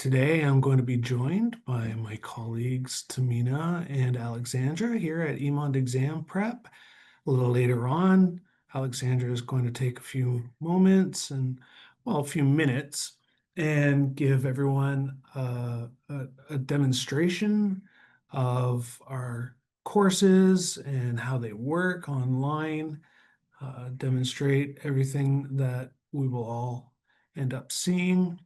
Today, I'm going to be joined by my colleagues Tamina and Alexandra here at Emond Exam Prep. A little later on, Alexandra is going to take a few moments a few minutes and give everyone a demonstration of our courses and how they work online, demonstrate everything that we will all end up seeing.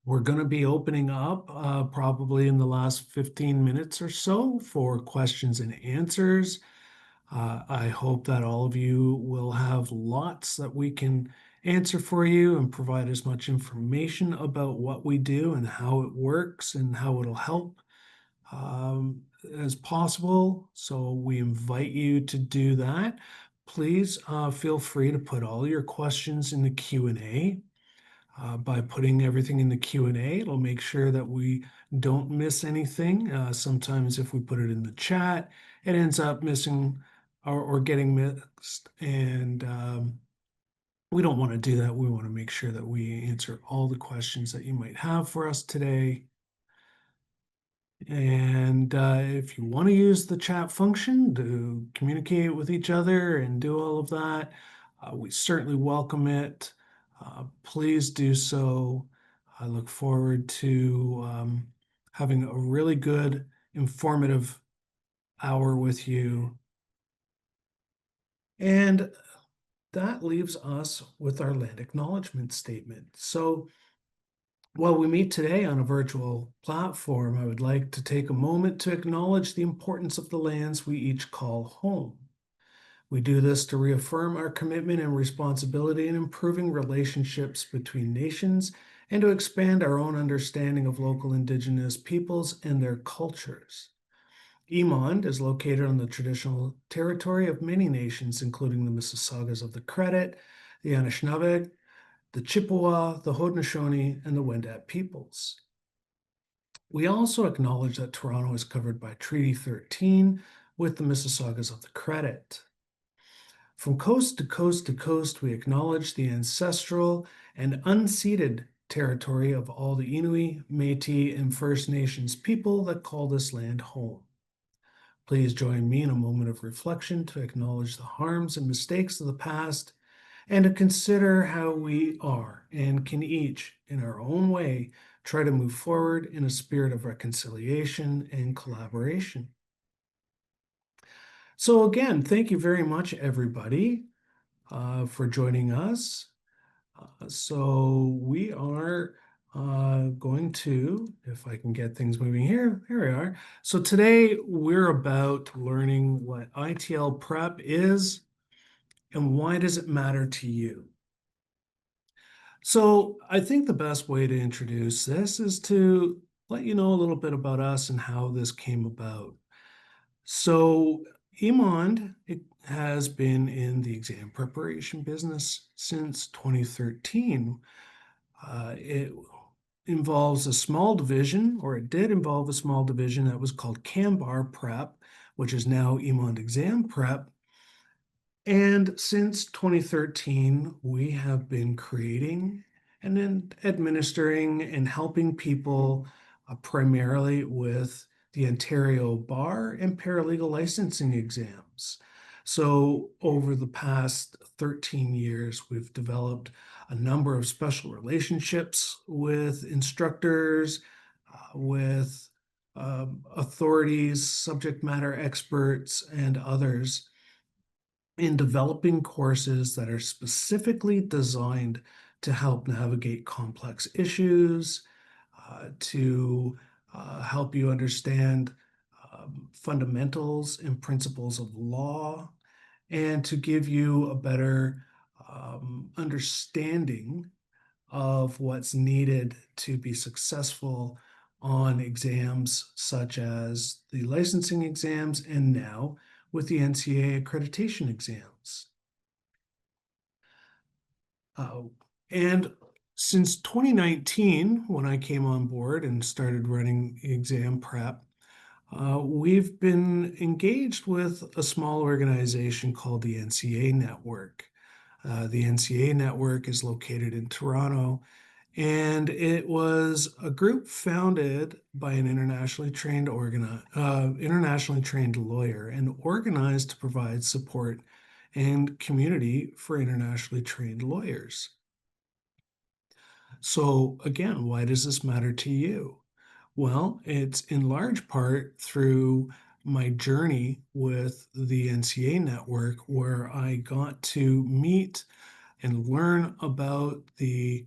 We're going to be opening up probably in the last 15 minutes or so for questions and answers. I hope that all of you will have lots that we can answer for you and provide as much information about what we do and how it works and how it'll help as possible. So we invite you to do that. Please feel free to put all your questions in the Q&A. By putting everything in the Q&A, it'll make sure that we don't miss anything. Sometimes if we put it in the chat, it ends up missing or getting mixed. And we don't want to do that. We want to make sure that we answer all the questions that you might have for us today. And if you want to use the chat function to communicate with each other and do all of that, we certainly welcome it. Please do so. I look forward to having a really good, informative hour with you. And that leaves us with our land acknowledgement statement. So while we meet today on a virtual platform, I would like to take a moment to acknowledge the importance of the lands we each call home. We do this to reaffirm our commitment and responsibility in improving relationships between nations and to expand our own understanding of local Indigenous peoples and their cultures. Emond is located on the traditional territory of many nations, including the Mississaugas of the Credit, the Anishinaabe, the Chippewa, the Haudenosaunee, and the Wendat peoples. We also acknowledge that Toronto is covered by Treaty 13 with the Mississaugas of the Credit. From coast to coast to coast, we acknowledge the ancestral and unceded territory of all the Inuit, Métis, and First Nations people that call this land home. Please join me in a moment of reflection to acknowledge the harms and mistakes of the past and to consider how we are and can each, in our own way, try to move forward in a spirit of reconciliation and collaboration. So again, thank you very much, everybody, for joining us. So we are going to, if I can get things moving here we are. So today we're about learning what ITL prep is and why does it matter to you. So I think the best way to introduce this is to let you know a little bit about us and how this came about. So Emond has been in the exam preparation business since 2013. It involves a small division, or it did involve a small division that was called Bar Prep, which is now Emond Exam Prep. And since 2013, we have been creating and then administering and helping people primarily with the Ontario Bar and Paralegal licensing exams. So over the past 13 years, we've developed a number of special relationships with instructors, with authorities, subject matter experts, and others in developing courses that are specifically designed to help navigate complex issues, to help you understand fundamentals and principles of law, and to give you a better understanding of what's needed to be successful on exams such as the licensing exams and now with the NCA accreditation exams. And since 2019, when I came on board and started running exam prep, we've been engaged with a small organization called the NCA Network. The NCA Network is located in Toronto, And it was a group founded by an internationally trained lawyer and organized to provide support and community for internationally trained lawyers. So again, why does this matter to you? Well, it's in large part through my journey with the NCA network where I got to meet and learn about the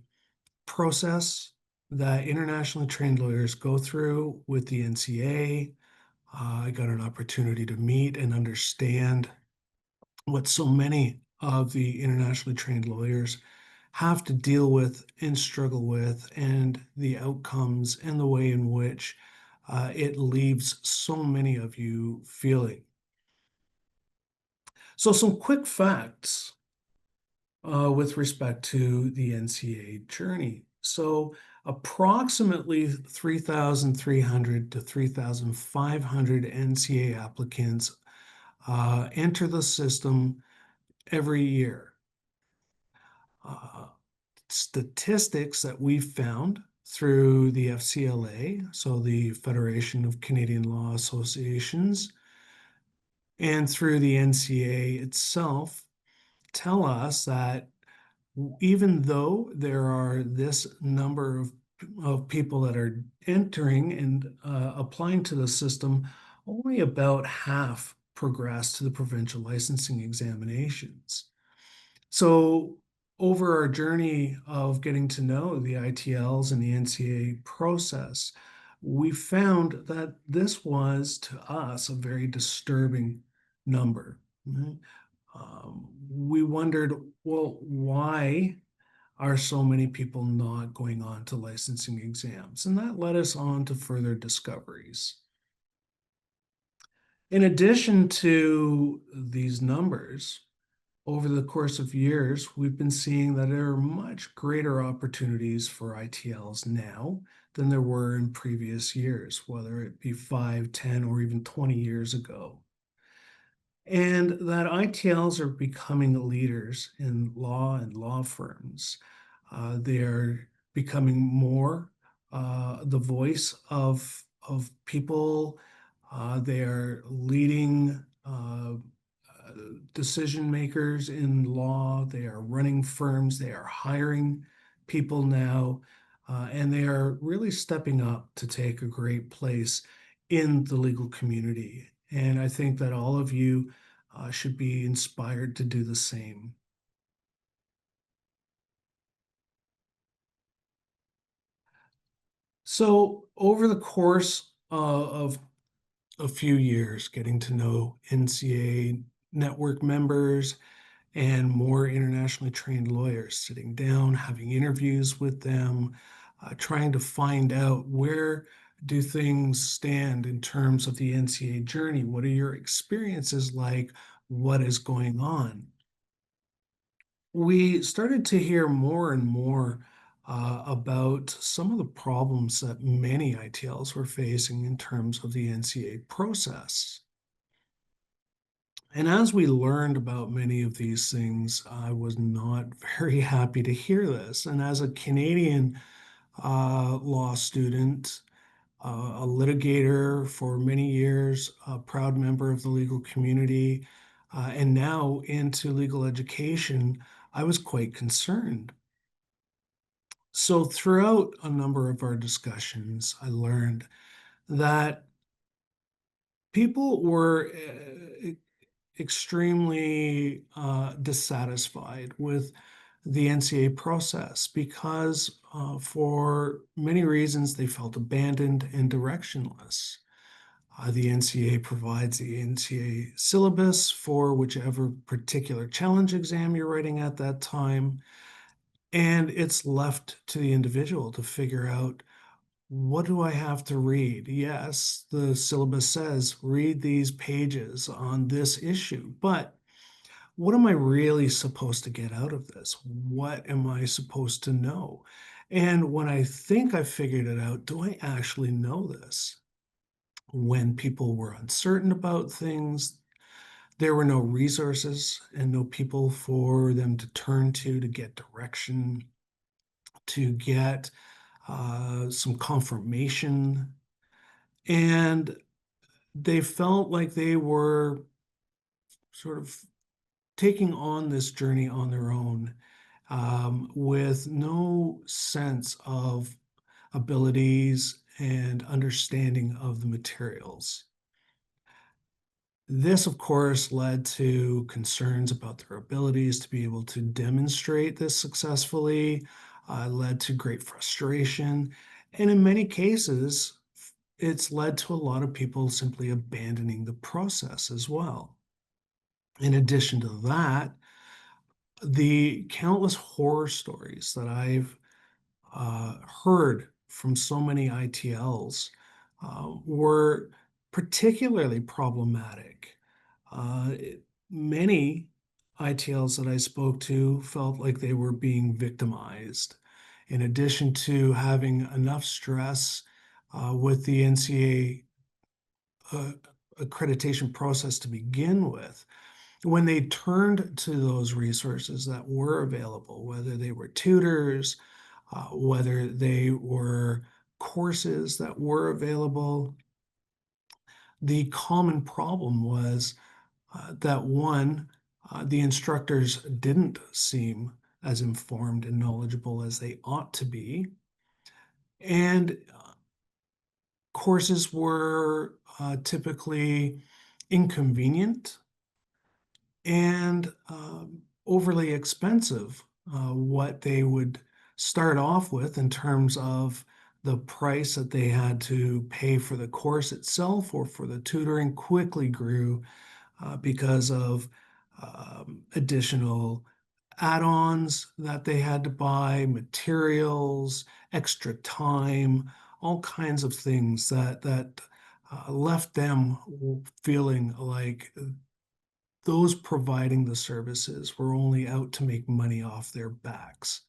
process that internationally trained lawyers go through with the NCA. I got an opportunity to meet and understand what so many of the internationally trained lawyers have to deal with and struggle with, and the outcomes and the way in which it leaves so many of you feeling. So, some quick facts with respect to the NCA journey. So, approximately 3,300 to 3,500 NCA applicants enter the system every year. Statistics that we've found through the FCLA, so the Federation of Canadian Law Associations, and through the NCA itself, tell us that even though there are this number of people that are entering and applying to the system, only about half progress to the provincial licensing examinations. So over our journey of getting to know the ITLs and the NCA process, we found that this was to us a very disturbing number. Mhm. We wondered, well, why are so many people not going on to licensing exams? And that led us on to further discoveries. In addition to these numbers, over the course of years, we've been seeing that there are much greater opportunities for ITLs now than there were in previous years, whether it be 5, 10, or even 20 years ago. And that ITLs are becoming leaders in law and law firms. They're becoming more the voice of people. They are leading decision makers in law. They are running firms. They are hiring people now. And they are really stepping up to take a great place in the legal community. And I think that all of you should be inspired to do the same. So, over the course of a few years, getting to know NCA network members and more internationally trained lawyers, sitting down, having interviews with them, trying to find out where do things stand in terms of the NCA journey? What are your experiences like? What is going on? We started to hear more and more about some of the problems that many ITLs were facing in terms of the NCA process. And as we learned about many of these things, I was not very happy to hear this. And as a Canadian law student, a litigator for many years, a proud member of the legal community, and now into legal education, I was quite concerned. So, throughout a number of our discussions, I learned that people were extremely dissatisfied with the NCA process because, for many reasons, they felt abandoned and directionless. The NCA provides the NCA syllabus for whichever particular challenge exam you're writing at that time, and it's left to the individual to figure out, what do I have to read? Yes, the syllabus says read these pages on this issue, but what am I really supposed to get out of this? What am I supposed to know? And when I think I figured it out, do I actually know this? When people were uncertain about things, there were no resources and no people for them to turn to get direction. to get some confirmation, and they felt like they were sort of taking on this journey on their own, with no sense of abilities and understanding of the materials. This, of course, led to concerns about their abilities to be able to demonstrate this successfully, led to great frustration, and in many cases, it's led to a lot of people simply abandoning the process as well. In addition to that, the countless horror stories that I've heard from so many ITLs were particularly problematic. Many ITLs that I spoke to felt like they were being victimized. In addition to having enough stress with the NCA accreditation process to begin with, when they turned to those resources that were available, whether they were tutors, whether they were courses that were available, the common problem was that one, the instructors didn't seem as informed and knowledgeable as they ought to be, and courses were typically inconvenient and overly expensive, what they would start off with in terms of the price that they had to pay for the course itself or for the tutoring quickly grew because of additional add-ons that they had to buy, materials, extra time, all kinds of things that left them feeling like those providing the services were only out to make money off their backs.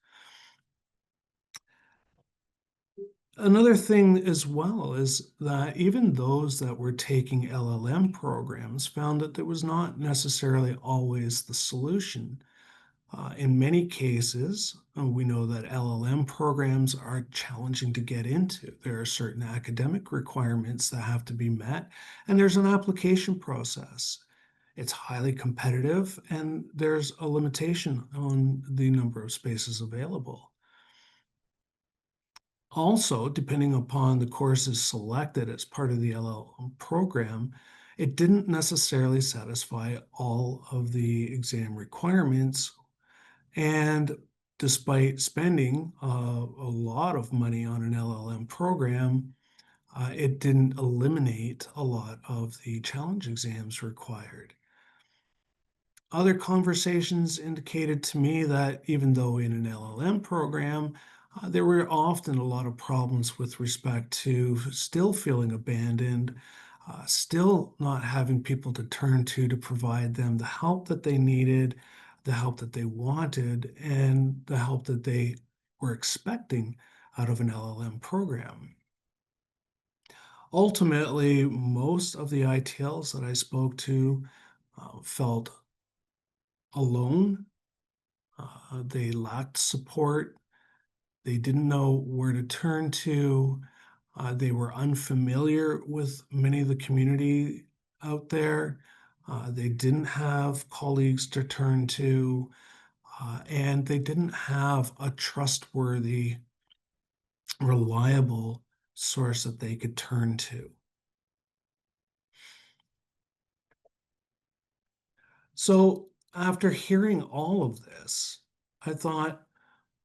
Another thing as well is that even those that were taking LLM programs found that there was not necessarily always the solution. In many cases, we know that LLM programs are challenging to get into. There are certain academic requirements that have to be met, and there's an application process. It's highly competitive, and there's a limitation on the number of spaces available. Also, depending upon the courses selected as part of the LLM program, it didn't necessarily satisfy all of the exam requirements. And despite spending a lot of money on an LLM program, it didn't eliminate a lot of the challenge exams required. Other conversations indicated to me that even though in an LLM program, there were often a lot of problems with respect to still feeling abandoned, still not having people to turn to provide them the help that they needed, the help that they wanted, and the help that they were expecting out of an LLM program. Ultimately, most of the ITLs that I spoke to felt alone. They lacked support. They didn't know where to turn to. They were unfamiliar with many of the community out there. They didn't have colleagues to turn to, and they didn't have a trustworthy, reliable source that they could turn to. So after hearing all of this, I thought,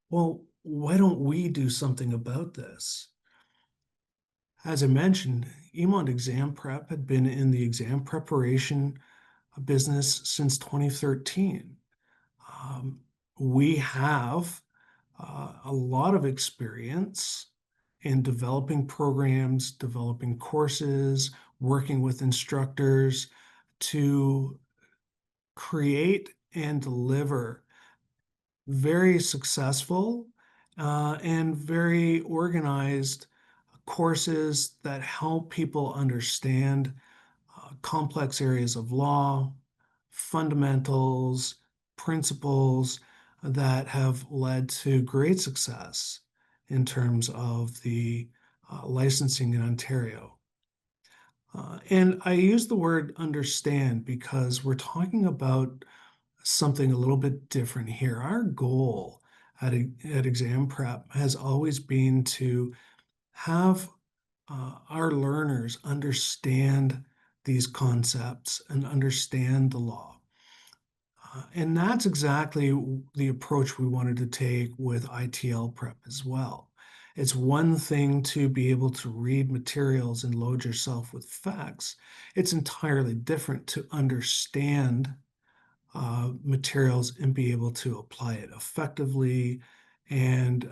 well, why don't we do something about this? As I mentioned, Emont Exam Prep had been in the exam preparation business since 2013. We have a lot of experience in developing programs, developing courses, working with instructors to create and deliver very successful and very organized courses that help people understand complex areas of law, fundamentals, principles, that have led to great success in terms of the licensing in Ontario. And I use the word understand because we're talking about something a little bit different here. Our goal at exam prep has always been to have our learners understand these concepts and understand the law. And that's exactly the approach we wanted to take with ITL prep as well. It's one thing to be able to read materials and load yourself with facts. It's entirely different to understand materials and be able to apply it effectively and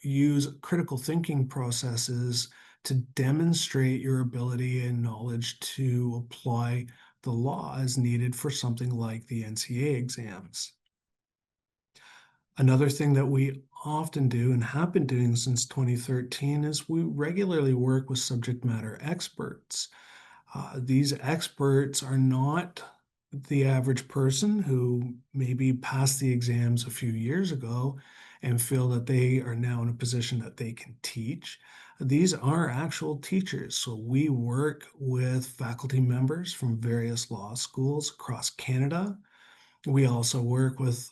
use critical thinking processes to demonstrate your ability and knowledge to apply the law as needed for something like the NCA exams. Another thing that we often do and have been doing since 2013 is we regularly work with subject matter experts. These experts are not the average person who maybe passed the exams a few years ago and feel that they are now in a position that they can teach. These are actual teachers. So we work with faculty members from various law schools across Canada. We also work with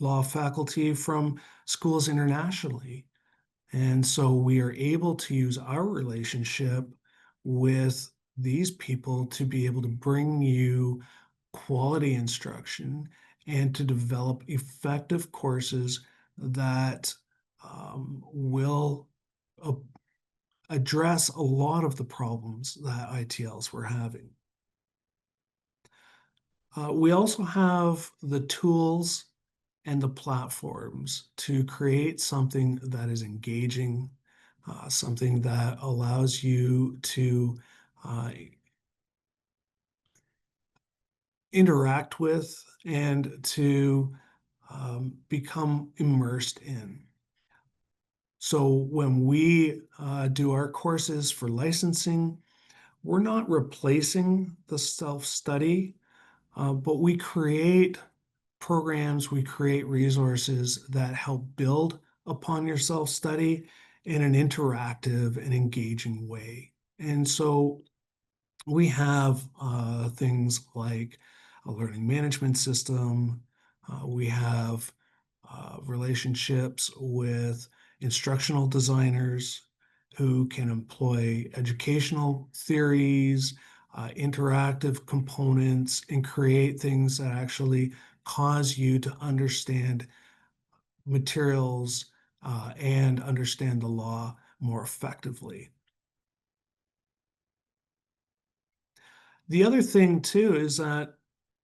law faculty from schools internationally. And so we are able to use our relationship with these people to be able to bring you quality instruction and to develop effective courses that will address a lot of the problems that ITLs were having. We also have the tools and the platforms to create something that is engaging, something that allows you to interact with and to become immersed in. So when we do our courses for licensing, we're not replacing the self-study, but we create programs, we create resources that help build upon your self-study in an interactive and engaging way. And so we have things like a learning management system. We have relationships with instructional designers who can employ educational theories, interactive components, and create things that actually cause you to understand materials and understand the law more effectively. The other thing too is that,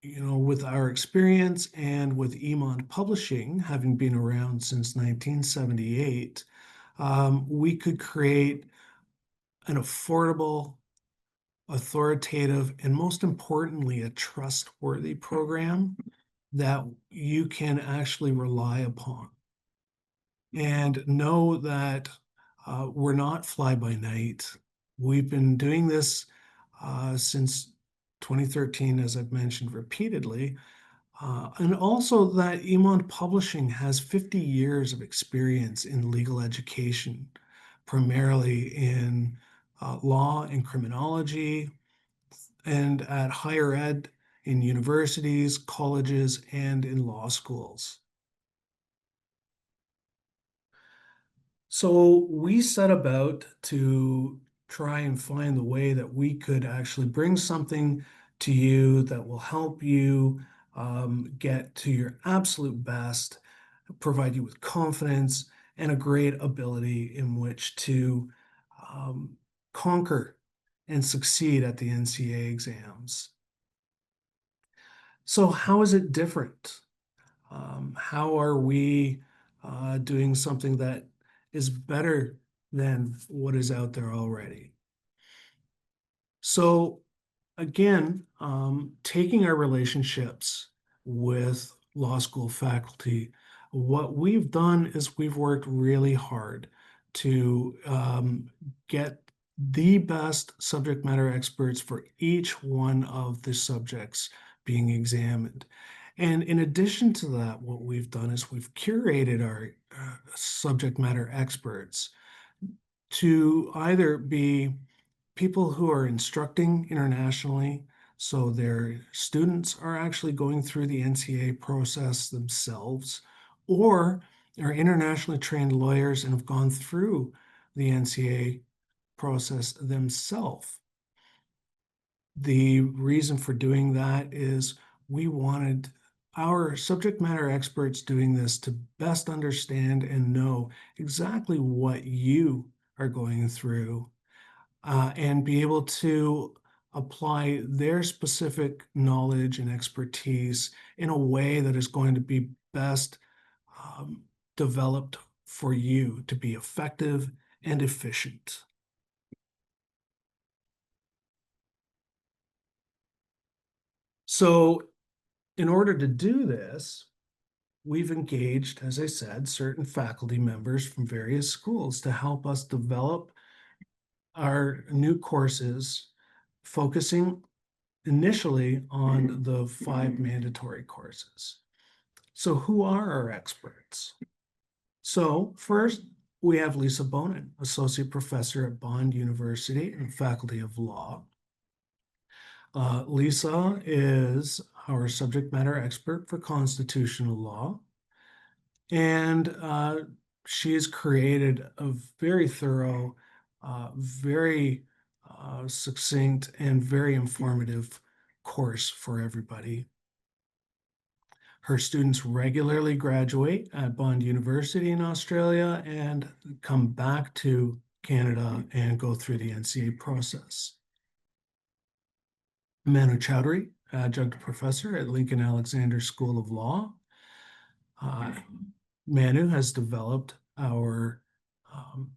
with our experience and with Emond Publishing, having been around since 1978, we could create an affordable, authoritative, and most importantly, a trustworthy program that you can actually rely upon. And know that we're not fly by night. We've been doing this since 2013, as I've mentioned repeatedly, and also that Emond Publishing has 50 years of experience in legal education, primarily in law and criminology, and at higher ed in universities, colleges, and in law schools. So we set about to try and find the way that we could actually bring something to you that will help you get to your absolute best, provide you with confidence and a great ability in which to conquer and succeed at the NCA exams. So how is it different? How are we doing something that is better than what is out there already? So again, taking our relationships with law school faculty, what we've done is we've worked really hard to get the best subject matter experts for each one of the subjects being examined. And in addition to that, what we've done is we've curated our subject matter experts to either be people who are instructing internationally, so their students are actually going through the NCA process themselves, or are internationally trained lawyers and have gone through the NCA process themselves. The reason for doing that is we wanted our subject matter experts doing this to best understand and know exactly what you are going through, and be able to apply their specific knowledge and expertise in a way that is going to be best um, developed for you to be effective and efficient. So in order to do this, we've engaged, as I said, certain faculty members from various schools to help us develop our new courses, focusing initially on the 5 mandatory courses. So who are our experts? So first, we have Lisa Bonin, Associate Professor at Bond University and Faculty of Law. Lisa is our subject matter expert for constitutional law, and she has created a very thorough, very succinct, and very informative course for everybody. Her students regularly graduate at Bond University in Australia and come back to Canada and go through the NCA process. Manu Chowdhury, adjunct professor at Lincoln Alexander School of Law. Manu has developed our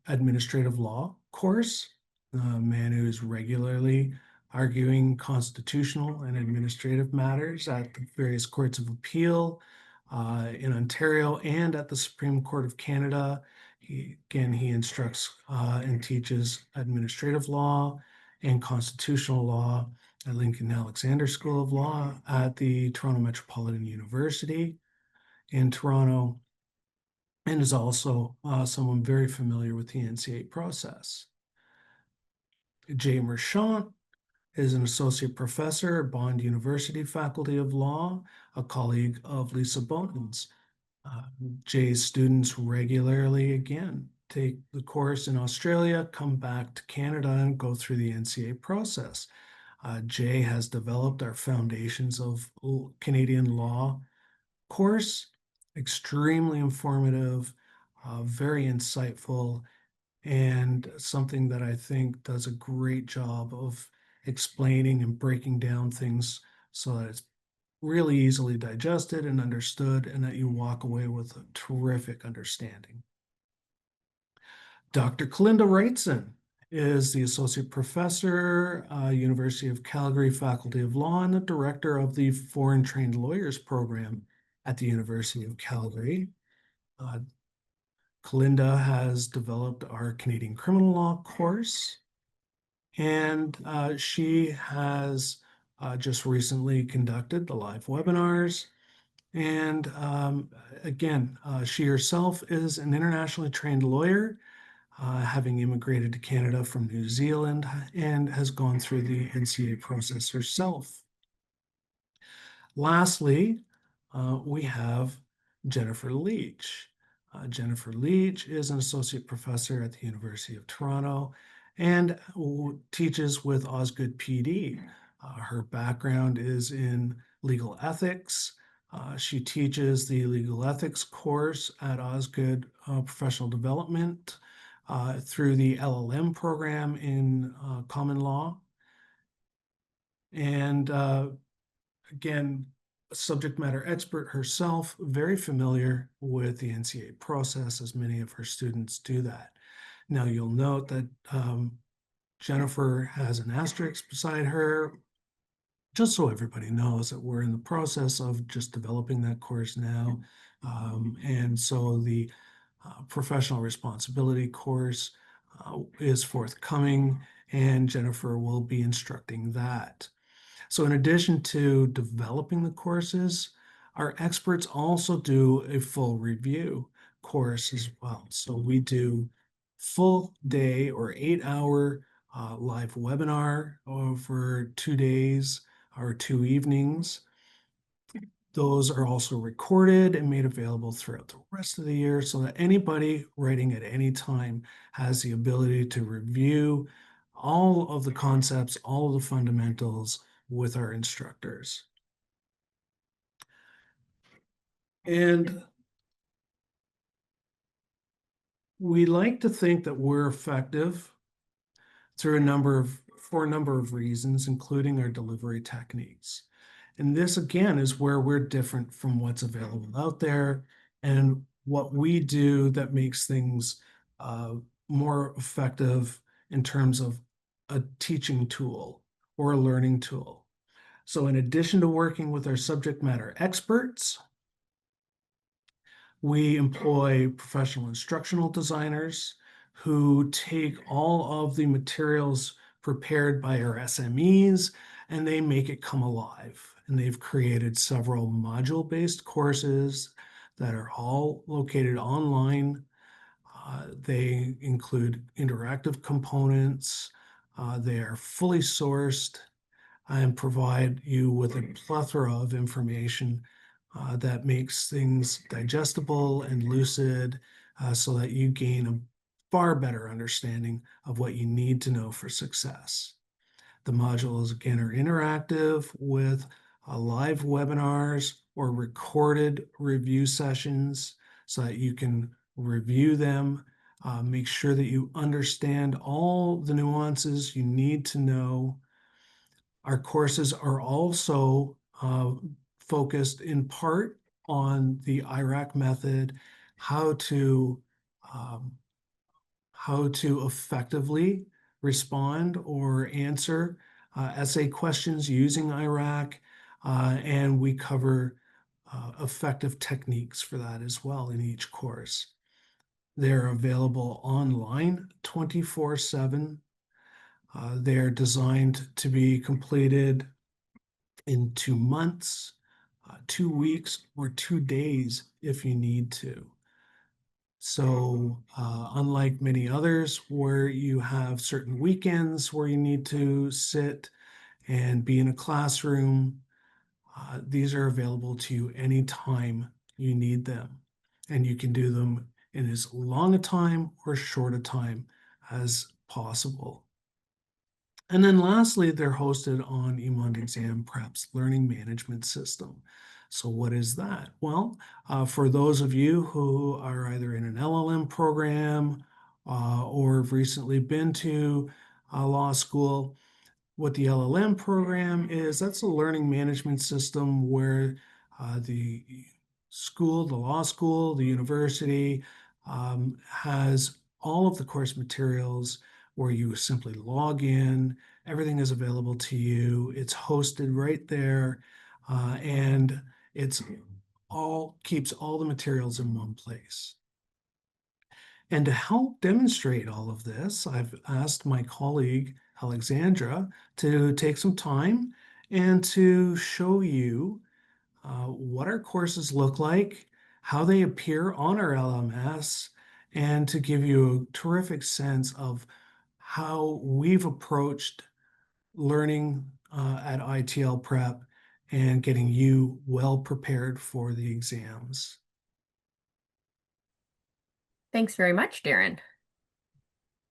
administrative law course. Manu is regularly arguing constitutional and administrative matters at the various courts of appeal in Ontario and at the Supreme Court of Canada. He instructs and teaches administrative law and constitutional law at Lincoln Alexander School of Law at the Toronto Metropolitan University in Toronto, and is also someone very familiar with the NCA process. Jay Merchant is an associate professor at Bond University Faculty of Law, a colleague of Lisa Bonin's. Jay's students regularly, again, take the course in Australia, come back to Canada, and go through the NCA process. Jay has developed our Foundations of Canadian Law course, extremely informative, very insightful, and something that I think does a great job of explaining and breaking down things so that it's really easily digested and understood, and that you walk away with a terrific understanding. Dr. Kalinda Wrightson is the Associate Professor, University of Calgary Faculty of Law, and the Director of the Foreign Trained Lawyers Program at the University of Calgary. Kalinda has developed our Canadian Criminal Law course, and she has just recently conducted the live webinars. And again, she herself is an internationally trained lawyer, having immigrated to Canada from New Zealand, and has gone through the NCA process herself. Lastly, we have Jennifer Leach. Jennifer Leach is an associate professor at the University of Toronto and teaches with Osgoode PD. Her background is in legal ethics. She teaches the legal ethics course at Osgoode Professional Development through the LLM program in common law. And again, a subject matter expert herself, very familiar with the NCA process, as many of her students do that. Now, you'll note that Jennifer has an asterisk beside her, just so everybody knows that we're in the process of just developing that course now. And so the professional responsibility course is forthcoming, and Jennifer will be instructing that. So in addition to developing the courses, Our experts also do a full review course as well. So we do full day or 8-hour live webinar over 2 days or 2 evenings. Those are also recorded and made available throughout the rest of the year so that anybody writing at any time has the ability to review all of the concepts, all of the fundamentals with our instructors. And we like to think that we're effective for a number of reasons, including our delivery techniques. And this, again, is where we're different from what's available out there and what we do that makes things more effective in terms of a teaching tool or a learning tool. So in addition to working with our subject matter experts, we employ professional instructional designers who take all of the materials prepared by our SMEs and they make it come alive. And they've created several module-based courses that are all located online. They include interactive components. They are fully sourced and provide you with a plethora of information that makes things digestible and lucid so that you gain a far better understanding of what you need to know for success. The modules, again, are interactive with live webinars or recorded review sessions so that you can review them, make sure that you understand all the nuances you need to know. Our courses are also focused in part on the IRAC method, how to effectively respond or answer essay questions using IRAC, and we cover effective techniques for that as well in each course. They're available online 24/7. They're designed to be completed in 2 months, 2 weeks, or 2 days if you need to. So unlike many others where you have certain weekends where you need to sit and be in a classroom, these are available to you anytime you need them. And you can do them in as long a time or short a time as possible. And then lastly, they're hosted on Emond Exam Prep's learning management system. So what is that? Well, for those of you who are either in an LLM program or have recently been to law school, what the LLM program is, that's a learning management system where the school, the law school, the university has all of the course materials where you simply log in, everything is available to you, it's hosted right there, and it's all keeps all the materials in one place. And to help demonstrate all of this, I've asked my colleague Alexandra to take some time and to show you what our courses look like, how they appear on our LMS, and to give you a terrific sense of how we've approached learning at ITL Prep and getting you well prepared for the exams. Thanks very much, Darren.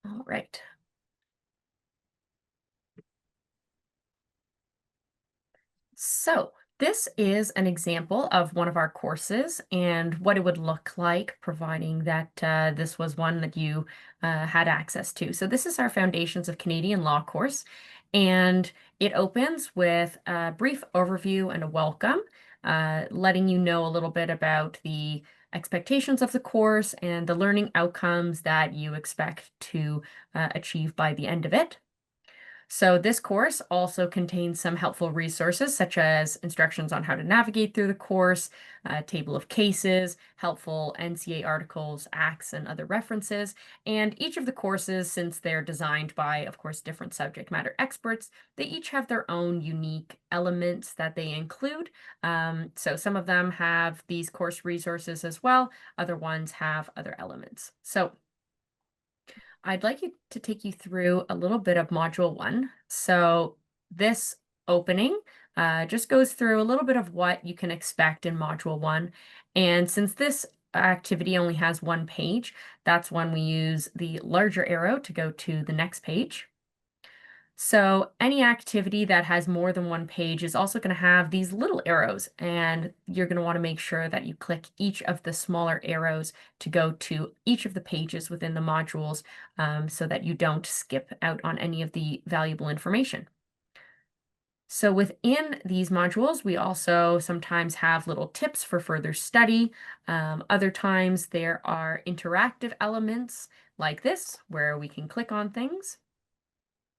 All right. So this is an example of one of our courses and what it would look like, providing that this was one that you had access to. So this is our Foundations of Canadian Law course, and it opens with a brief overview and a welcome, letting you know a little bit about the expectations of the course and the learning outcomes that you expect to achieve by the end of it. So this course also contains some helpful resources such as instructions on how to navigate through the course, a table of cases, helpful NCA articles, acts, and other references. And each of the courses, since they're designed by, of course, different subject matter experts, they each have their own unique elements that they include. So some of them have these course resources as well. Other ones have other elements. So I'd like you to take you through a little bit of Module 1. So this opening just goes through a little bit of what you can expect in Module 1. And since this activity only has one page, that's when we use the larger arrow to go to the next page. So any activity that has more than one page is also going to have these little arrows, and you're going to want to make sure that you click each of the smaller arrows to go to each of the pages within the modules so that you don't skip out on any of the valuable information. So within these modules, we also sometimes have little tips for further study. Other times there are interactive elements like this, where we can click on things.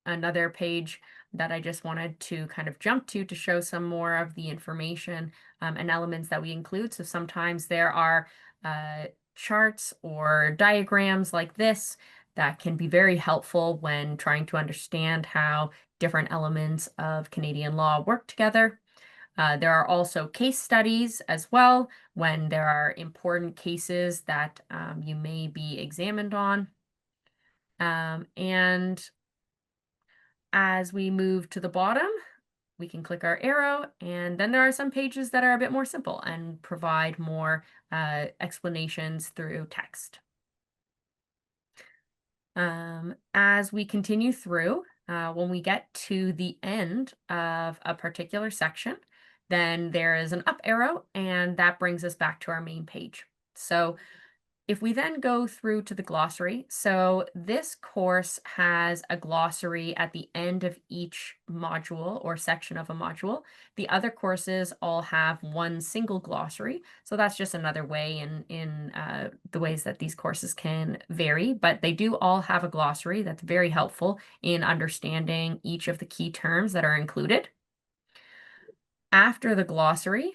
Another page that I just wanted to kind of jump to show some more of the information and elements that we include. So sometimes there are charts or diagrams like this that can be very helpful when trying to understand how different elements of Canadian law work together. There are also case studies as well when there are important cases that you may be examined on. And as we move to the bottom, we can click our arrow, and then there are some pages that are a bit more simple and provide more explanations through text. As we continue through, when we get to the end of a particular section, then there is an up arrow, and that brings us back to our main page. So if we then go through to the glossary, so this course has a glossary at the end of each module or section of a module. The other courses all have one single glossary. So that's just another way in the ways that these courses can vary, but they do all have a glossary that's very helpful in understanding each of the key terms that are included. After the glossary,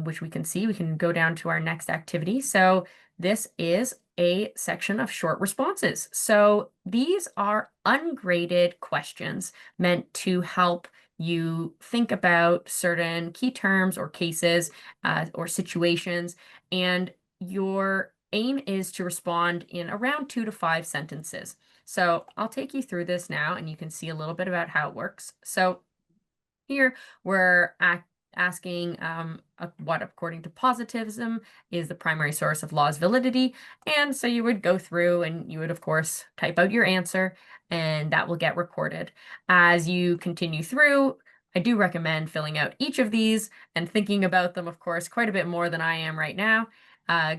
which we can see, we can go down to our next activity. So this is a section of short responses. So these are ungraded questions meant to help you think about certain key terms or cases or situations. And your aim is to respond in around 2 to 5 sentences. So I'll take you through this now, and you can see a little bit about how it works. So here, we're asking what, according to positivism, is the primary source of law's validity. And so you would go through and you would, of course, type out your answer, and that will get recorded. As you continue through, I do recommend filling out each of these and thinking about them, of course, quite a bit more than I am right now,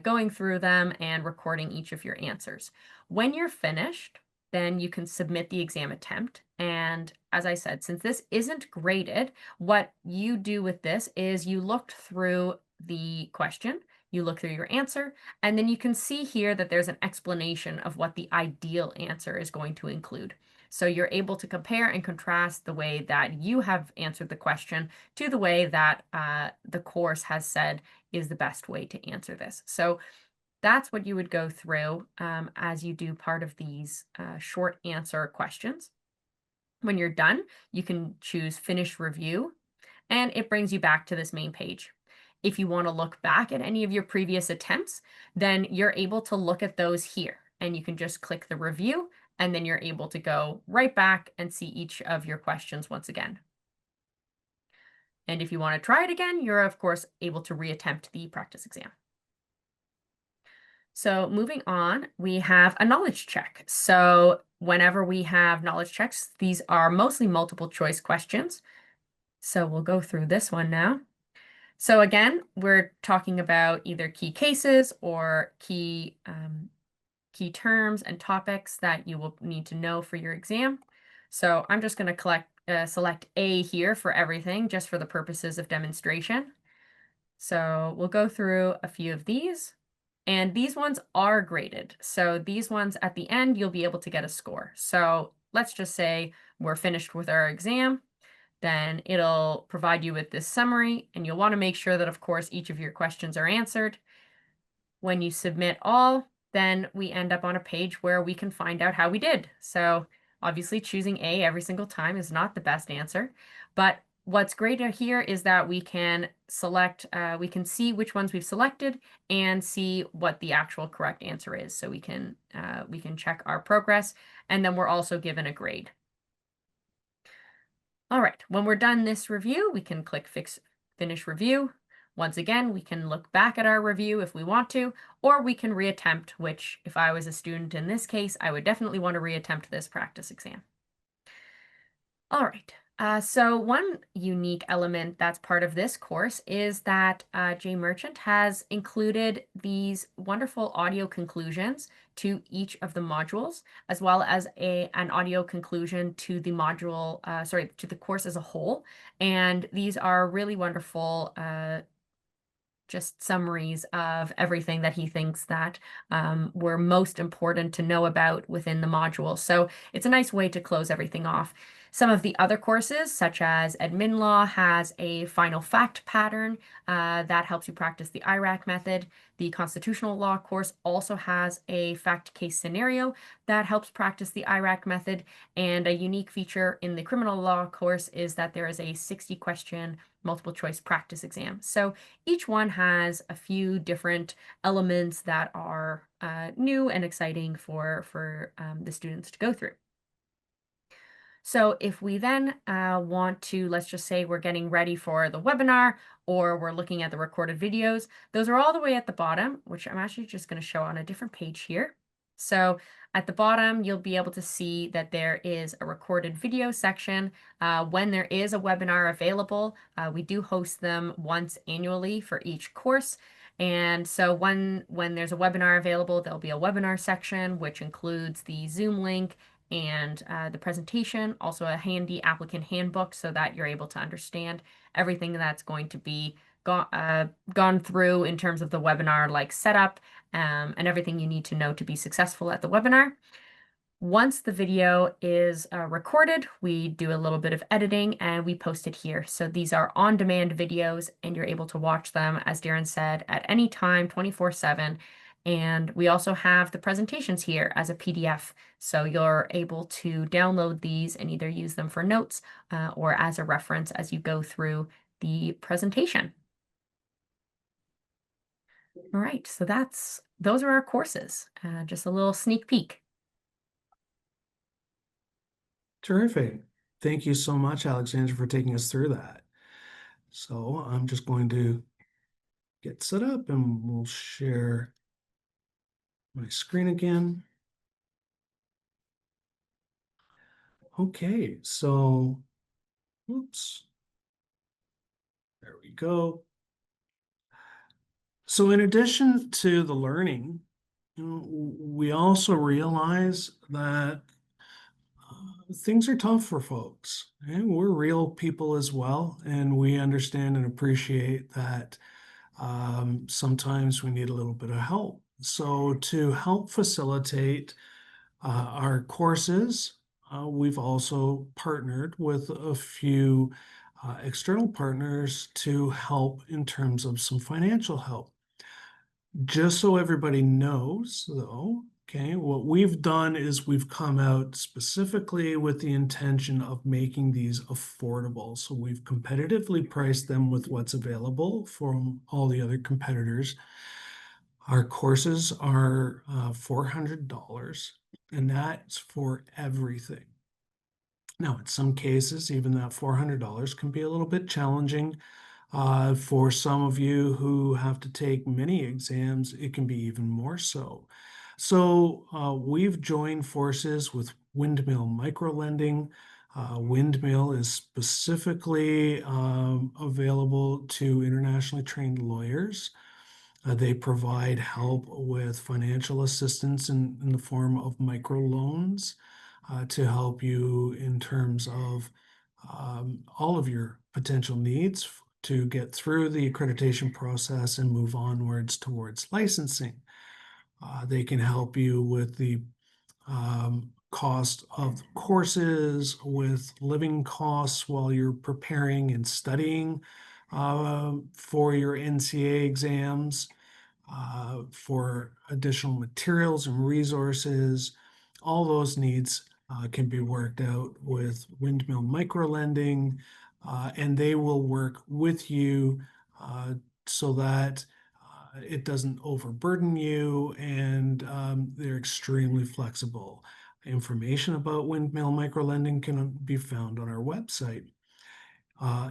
going through them and recording each of your answers. When you're finished, then you can submit the exam attempt. And as I said, since this isn't graded, what you do with this is you look through the question, you look through your answer, and then you can see here that there's an explanation of what the ideal answer is going to include. So you're able to compare and contrast the way that you have answered the question to the way that the course has said is the best way to answer this. So that's what you would go through as you do part of these short answer questions. When you're done, you can choose Finish Review, and it brings you back to this main page. If you want to look back at any of your previous attempts, then you're able to look at those here, and you can just click the review, and then you're able to go right back and see each of your questions once again. And if you want to try it again, you're of course able to reattempt the practice exam. So moving on, we have a knowledge check. So whenever we have knowledge checks, these are mostly multiple choice questions. So we'll go through this one now. So again, we're talking about either key cases or key terms and topics that you will need to know for your exam. So I'm just going to select A here for everything, just for the purposes of demonstration. So we'll go through a few of these. And these ones are graded. So these ones at the end, you'll be able to get a score. So let's just say we're finished with our exam, then it'll provide you with this summary, and you'll want to make sure that, of course, each of your questions are answered. When you submit all, then we end up on a page where we can find out how we did. So obviously choosing A every single time is not the best answer, but what's great here is that we can select, we can see which ones we've selected and see what the actual correct answer is. So we can check our progress, and then we're also given a grade. All right, when we're done this review, we can click Finish Review. Once again, we can look back at our review if we want to, or we can reattempt, which if I was a student in this case, I would definitely want to reattempt this practice exam. All right. So one unique element that's part of this course is that J Merchant has included these wonderful audio conclusions to each of the modules, as well as an audio conclusion to the module, to the course as a whole. And these are really wonderful just summaries of everything that he thinks that were most important to know about within the module. So it's a nice way to close everything off. Some of the other courses, such as admin law, has a final fact pattern that helps you practice the IRAC method. The constitutional law course also has a fact case scenario that helps practice the IRAC method. And a unique feature in the criminal law course is that there is a 60-question multiple choice practice exam. So each one has a few different elements that are new and exciting for the students to go through. So if we then want to, let's just say we're getting ready for the webinar, or we're looking at the recorded videos, those are all the way at the bottom, which I'm actually just going to show on a different page here. So at the bottom, you'll be able to see that there is a recorded video section. When there is a webinar available, we do host them once annually for each course. And so when there's a webinar available, there'll be a webinar section, which includes the Zoom link and the presentation, also a handy applicant handbook so that you're able to understand everything that's going to be gone through in terms of the webinar, like setup and everything you need to know to be successful at the webinar. Once the video is recorded, we do a little bit of editing and we post it here. So these are on-demand videos and you're able to watch them, as Darren said, at any time, 24/7. And we also have the presentations here as a PDF. So you're able to download these and either use them for notes or as a reference as you go through the presentation. All right, so those are our courses. Just a little sneak peek. Terrific. Thank you so much, Alexandra, for taking us through that. So I'm just going to get set up and we'll share my screen again. Okay, so, oops, there we go. So in addition to the learning, we also realize that things are tough for folks, and we're real people as well, and we understand and appreciate that sometimes we need a little bit of help. So to help facilitate our courses, we've also partnered with a few external partners to help in terms of some financial help. Just so everybody knows, though, okay, what we've done is we've come out specifically with the intention of making these affordable. So we've competitively priced them with what's available from all the other competitors. Our courses are $400, and that's for everything. Now, in some cases, even that $400 can be a little bit challenging. For some of you who have to take many exams, it can be even more so. So we've joined forces with Windmill Microlending. Windmill is specifically available to internationally trained lawyers. They provide help with financial assistance in the form of microloans to help you in terms of all of your potential needs to get through the accreditation process and move onwards towards licensing. They can help you with the cost of the courses, with living costs while you're preparing and studying for your NCA exams, for additional materials and resources. All those needs can be worked out with Windmill Microlending, and they will work with you so that it doesn't overburden you, and they're extremely flexible. Information about Windmill Microlending can be found on our website.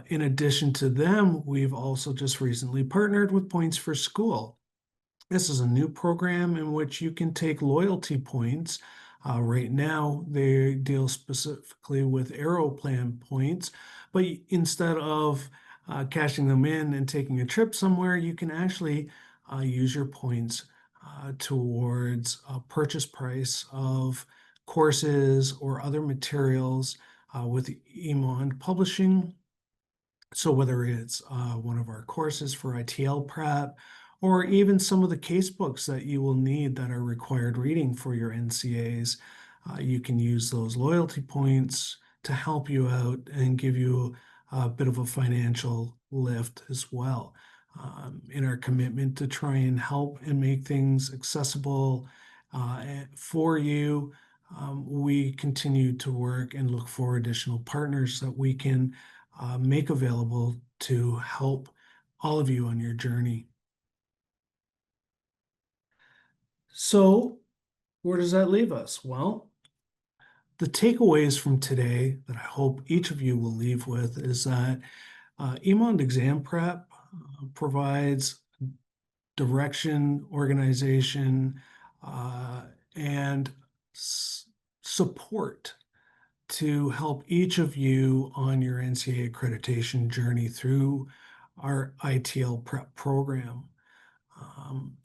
In addition to them, we've also just recently partnered with Points for School. This is a new program in which you can take loyalty points. Right now, they deal specifically with Aeroplan points, but instead of cashing them in and taking a trip somewhere, you can actually use your points towards a purchase price of courses or other materials with Emond Publishing. So whether it's one of our courses for ITL prep, or even some of the case books that you will need that are required reading for your NCAs, you can use those loyalty points to help you out and give you a bit of a financial lift as well. In our commitment to try and help and make things accessible for you, we continue to work and look for additional partners that we can make available to help all of you on your journey. So, where does that leave us? Well, the takeaways from today that I hope each of you will leave with is that Emond Exam Prep provides direction, organization, and support to help each of you on your NCA accreditation journey through our ITL prep program.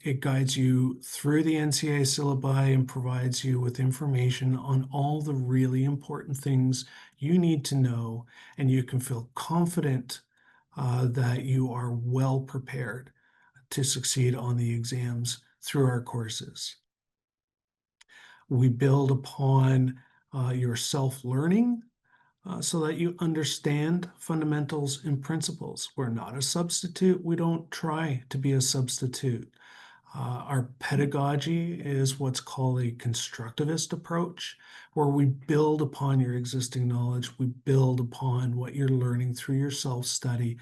It guides you through the NCA syllabi and provides you with information on all the really important things you need to know, and you can feel confident that you are well prepared to succeed on the exams through our courses. We build upon your self-learning so that you understand fundamentals and principles. We're not a substitute. We don't try to be a substitute. Our pedagogy is what's called a constructivist approach, where we build upon your existing knowledge. We build upon what you're learning through your self-study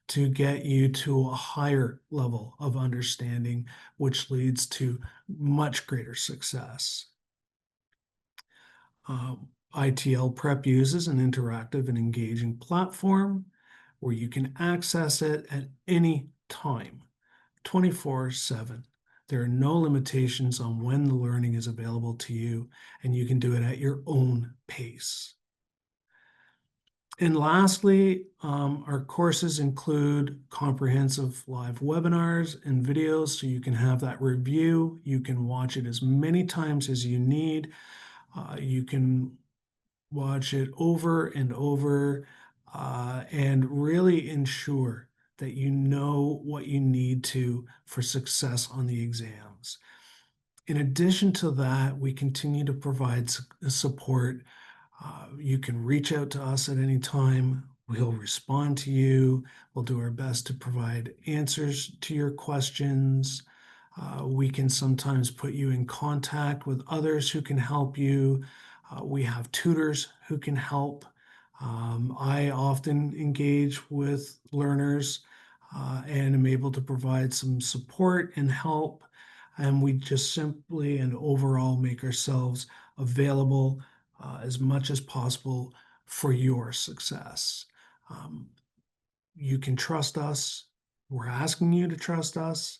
to get you to a higher level of understanding, which leads to much greater success. ITL Prep uses an interactive and engaging platform where you can access it at any time, 24/7. There are no limitations on when the learning is available to you, and you can do it at your own pace. And lastly, our courses include comprehensive live webinars and videos, so you can have that review. You can watch it as many times as you need. You can watch it over and over and really ensure that you know what you need to for success on the exams. In addition to that, we continue to provide support. You can reach out to us at any time. We'll respond to you. We'll do our best to provide answers to your questions. We can sometimes put you in contact with others who can help you. We have tutors who can help. I often engage with learners and am able to provide some support and help. And we just simply and overall make ourselves available as much as possible for your success. You can trust us. We're asking you to trust us.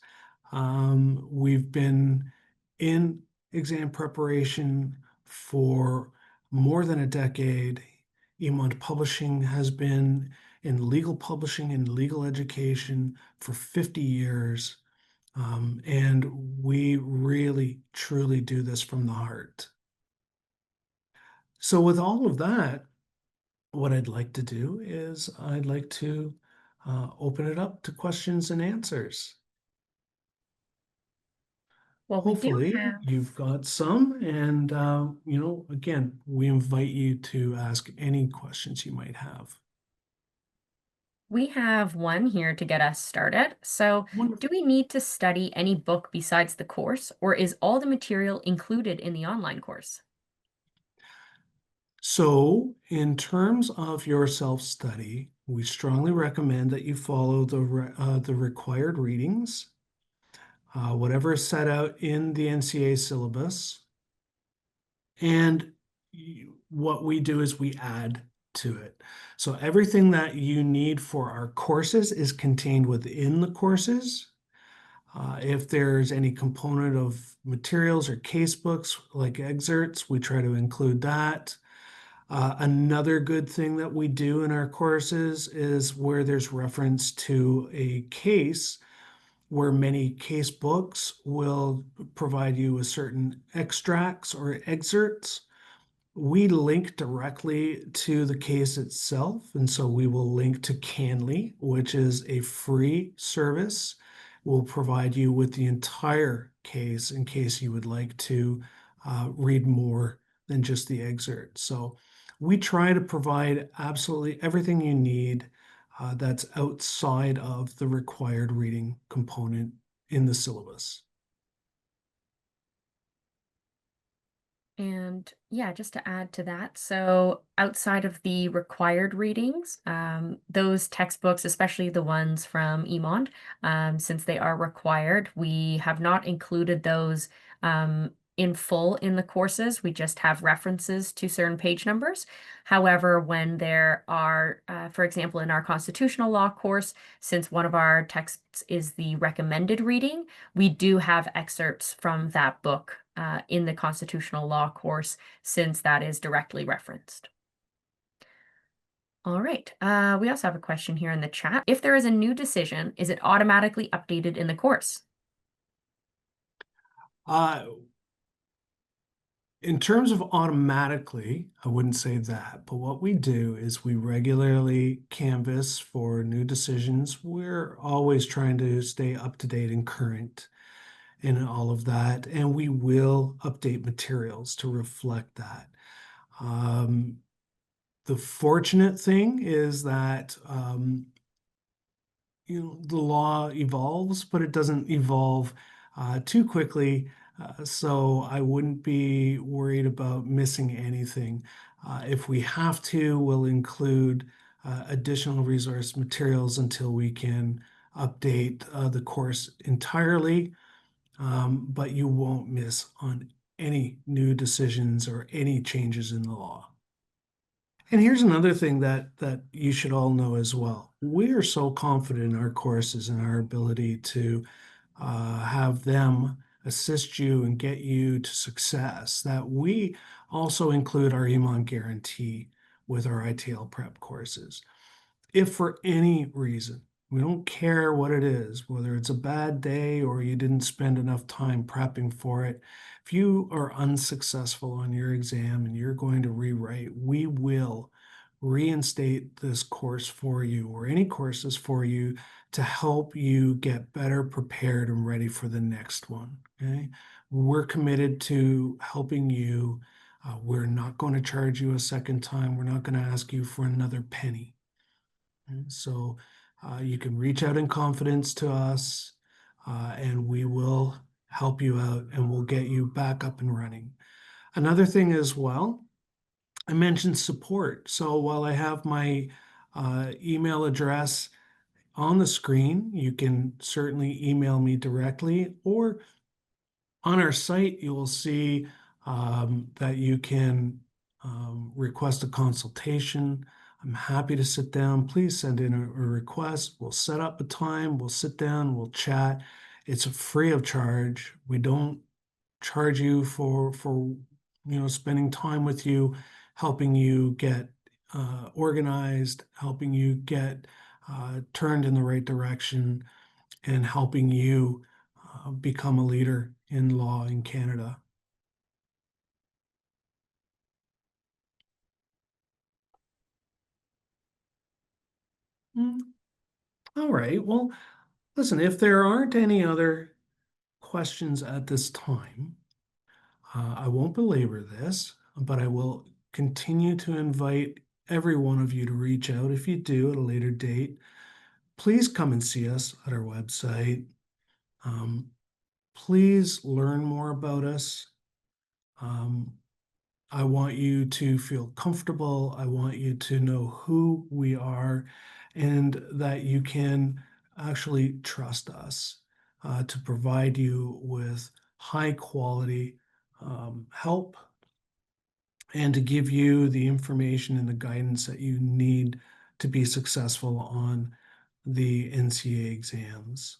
We've been in exam preparation for more than a decade. Emond Publishing has been in legal publishing and legal education for 50 years. And we really, truly do this from the heart. So with all of that, what I'd like to do is I'd like to open it up to questions and answers. Well, we do Hopefully have you've got some, and again, we invite you to ask any questions you might have. we have one here to get us started. So, do Wonderful. we need to study any book besides the course, or is all the material included in the online course? So, in terms of your self-study, we strongly recommend that you follow the required readings, whatever is set out in the NCA syllabus. And what we do is we add to it. So everything that you need for our courses is contained within the courses. If there's any component of materials or casebooks like excerpts, we try to include that. Another good thing that we do in our courses is where there's reference to a case, where many case books will provide you with certain extracts or excerpts. We link directly to the case itself, and so we will link to Canly, which is a free service. We'll provide you with the entire case in case you would like to read more than just the excerpt. So we try to provide absolutely everything you need that's outside of the required reading component in the syllabus. And yeah, just to add to that, so outside of the required readings, those textbooks, especially the ones from Emond, since they are required, we have not included those in full in the courses. We just have references to certain page numbers. However, when there are, for example, in our constitutional law course, since one of our texts is the recommended reading, we do have excerpts from that book in the constitutional law course, since that is directly referenced. All right. We also have a question here in the chat. If there is a new decision, is it automatically updated in the course? Uh, In terms of automatically, I wouldn't say that, but what we do is we regularly canvass for new decisions. We're always trying to stay up to date and current in all of that, and we will update materials to reflect that. Um, the fortunate thing is that the law evolves, but it doesn't evolve too quickly. So I wouldn't be worried about missing anything. If we have to, we'll include additional resource materials until we can update the course entirely. But you won't miss on any new decisions or any changes in the law. And here's another thing that you should all know as well. We are so confident in our courses and our ability to have them assist you and get you to success that we also include our Emon guarantee with our ITL prep courses. If for any reason, we don't care what it is, whether it's a bad day or you didn't spend enough time prepping for it, if you are unsuccessful on your exam and you're going to rewrite, we will reinstate this course for you or any courses for you to help you get better prepared and ready for the next one. Okay. We're committed to helping you. We're not going to charge you a second time. We're not going to ask you for another penny. So you can reach out in confidence to us, and we will help you out and we'll get you back up and running. Another thing as well, I mentioned support. So while I have my email address on the screen, you can certainly email me directly, or on our site, you will see that you can request a consultation. I'm happy to sit down. Please send in a request. We'll set up a time. We'll sit down. We'll chat. It's free of charge. We don't charge you for spending time with you, helping you get organized, helping you get turned in the right direction, and helping you become a leader in law in Canada. Mm, all right. Well, listen, if there aren't any other questions at this time. I won't belabor this, but I will continue to invite every one of you to reach out. If you do at a later date, please come and see us at our website. Please learn more about us. I want you to feel comfortable. I want you to know who we are and that you can actually trust us to provide you with high quality help and to give you the information and the guidance that you need to be successful on the NCA exams.